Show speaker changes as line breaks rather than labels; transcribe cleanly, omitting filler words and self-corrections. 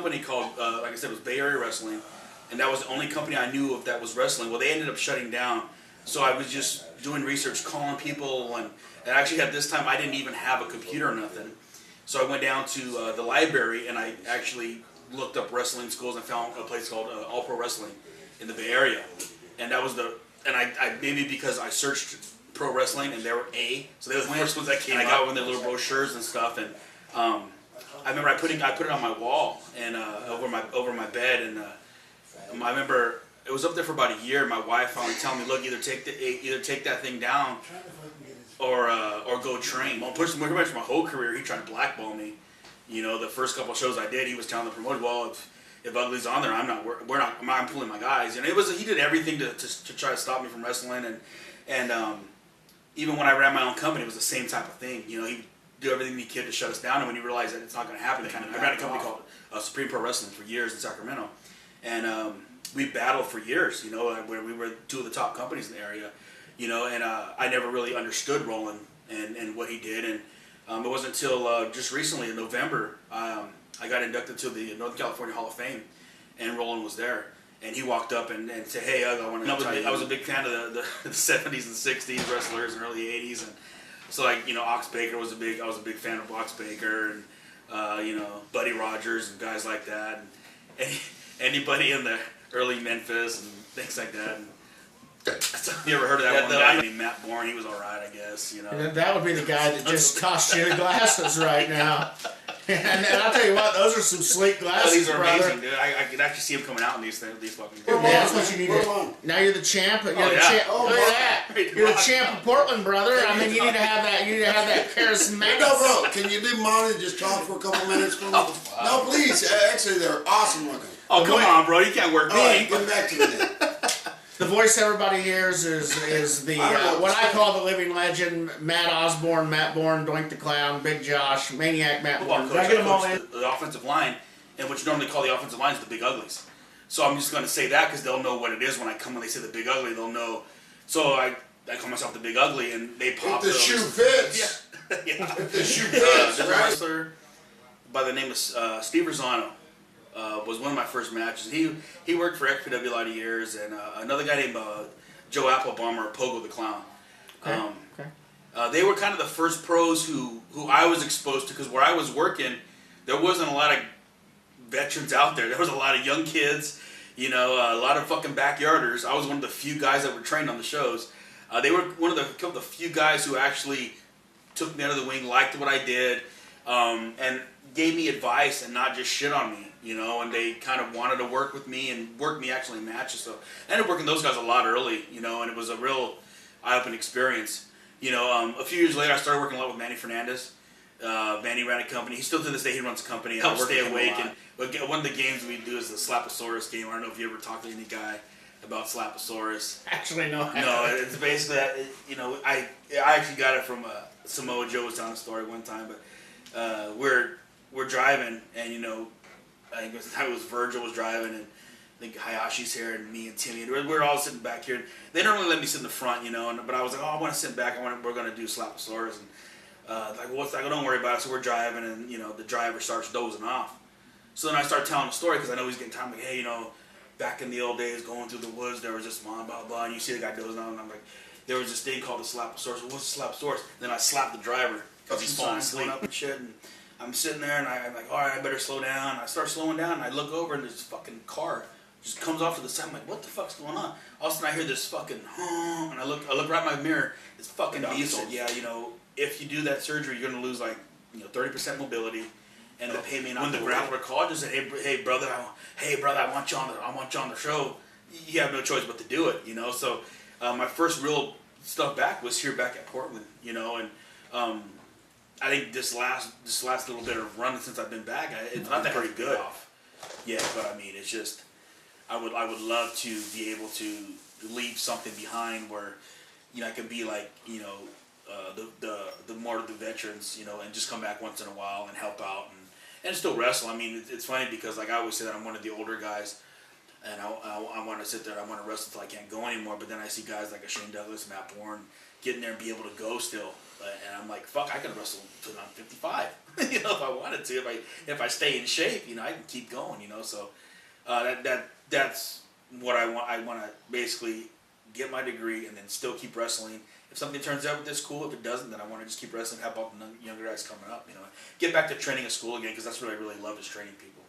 company called, like I said, it was Bay Area Wrestling, and that was the only company I knew of that was wrestling. Well, they ended up shutting down, so I was just doing research, calling people, and actually at this time I didn't even have a computer or nothing. So I went down to the library and I actually looked up wrestling schools and found a place called All Pro Wrestling in the Bay Area, and that was I maybe because I searched pro wrestling and they were A, so they were the first ones that came. And I got one of their little brochures and stuff, and I remember I put it on my wall and over my bed, and I remember it was up there for about a year. My wife finally telling me, look, either take that thing down or go train. Well, pretty much my whole career, he tried to blackball me. You know, the first couple of shows I did, he was telling the promoter, well, if Ugly's on there, I'm pulling my guys. And he did everything to try to stop me from wrestling, and even when I ran my own company, it was the same type of thing. You know, he'd do everything he could to shut us down, and when he realized that it's not going to happen, I ran a company called Supreme Pro Wrestling for years in Sacramento, and we battled for years. You know, where we were two of the top companies in the area. You know, and I never really understood Roland and what he did, and it wasn't until just recently in November I got inducted to the Northern California Hall of Fame, and Roland was there. And he walked up and said, "Hey, Ugg, I want to tell you." I was a big fan of the 70s and 60s wrestlers and early 80s, and so like, you know, Ox Baker I was a big fan of Ox Baker, and you know, Buddy Rogers and guys like that, and anybody in the early Memphis and things like that. And you ever heard of that one guy named Matt Bourne? He was all right, I guess. You know,
and that would be the guy that just cost you the glasses right now. And I'll tell you what, those are some sleek glasses,
these are
brother.
amazing, dude. I can actually see him coming out in these fucking.
Yeah, that's what you need to. Now you're the champ. You're the champ. Oh, look at that! You're the champ of Portland, brother. I mean, you need to have that. You need to have that charismatic.
No, bro. Can you leave Monty and just talk for a couple minutes for me? No, please. Actually, they're awesome looking.
Oh, come on, bro. You can't work me.
All right, get back to me then.
The voice everybody hears is the what I call the living legend, Matt Osborne, Matt Bourne, Doink the Clown, Big Josh, Maniac Matt Bourne. Did I get them all in?
The offensive line, and what you normally call the offensive line is the Big Uglies. So I'm just going to say that because they'll know what it is when they say the Big Ugly, they'll know. So I call myself the Big Ugly, and they pop.
If the shoe fits.
Yeah. Yeah.
If the shoe fits,
There's a
right?
wrestler by the name of Steve Rosano. Was one of my first matches. He worked for XPW a lot of years, and another guy named Joe Applebaum or Pogo the Clown. They were kind of the first pros who I was exposed to, because where I was working, there wasn't a lot of veterans out there. There was a lot of young kids, you know, a lot of fucking backyarders. I was one of the few guys that were trained on the shows. They were one of the few guys who actually took me under the wing, liked what I did, and gave me advice and not just shit on me. You know, and they kind of wanted to work with me and work me actually in matches. So I ended up working those guys a lot early, you know, and it was a real eye-opening experience. You know, a few years later, I started working a lot with Manny Fernandez. Manny ran a company. He still to this day he runs a company. I stay awake. And one of the games we do is the Slaposaurus game. I don't know if you ever talked to any guy about Slaposaurus.
Actually, no.
No, it's basically that. You know, I actually got it from Samoa Joe was telling a story one time, but we're driving, and you know. I think it was Virgil was driving, and I think Hayashi's here, and me and Timmy, and we're all sitting back here. They don't really let me sit in the front, you know. But I was like, oh, I want to sit back. We're going to do Slaposaurus, and like, what's that? Don't worry about it. So we're driving, and you know, the driver starts dozing off. So then I start telling the story because I know he's getting time. Like, hey, you know, back in the old days, going through the woods, there was this blah blah blah, and you see the guy dozing off, and I'm like, there was this thing called the Slaposaurus. Well, what's the Slaposaurus? Then I slap the driver because he's falling asleep and shit. And I'm sitting there, and I'm like, all right, I better slow down. I start slowing down, and I look over, and this fucking car just comes off to the side. I'm like, what the fuck's going on? All of a sudden, I hear this fucking honk, and I look right in my mirror. It's fucking diesel. Yeah, you know, if you do that surgery, you're gonna lose like, you know, 30% mobility, and they pay me. When the grappler called, just said, hey brother, I want you on the show. You have no choice but to do it, you know. So my first real stuff back was here back at Portland, you know, and I think this last little bit of run since I've been back, it's not that pretty good. Yeah, but I mean, it's just I would love to be able to leave something behind where, you know, I can be like, you know, the more of the veterans, you know, and just come back once in a while and help out and still wrestle. I mean, it's funny because like I always say that I'm one of the older guys, and I want to sit there, I want to wrestle until I can't go anymore. But then I see guys like a Shane Douglas, Matt Bourne, getting there and be able to go still. And I'm like, fuck, I can wrestle until I'm 55. You know, if I wanted to, if I stay in shape, you know, I can keep going. You know, so that's what I want. I want to basically get my degree and then still keep wrestling. If something turns out with this, cool. If it doesn't, then I want to just keep wrestling. How about the younger guys coming up? You know, get back to training at school again because that's what I really love is training people.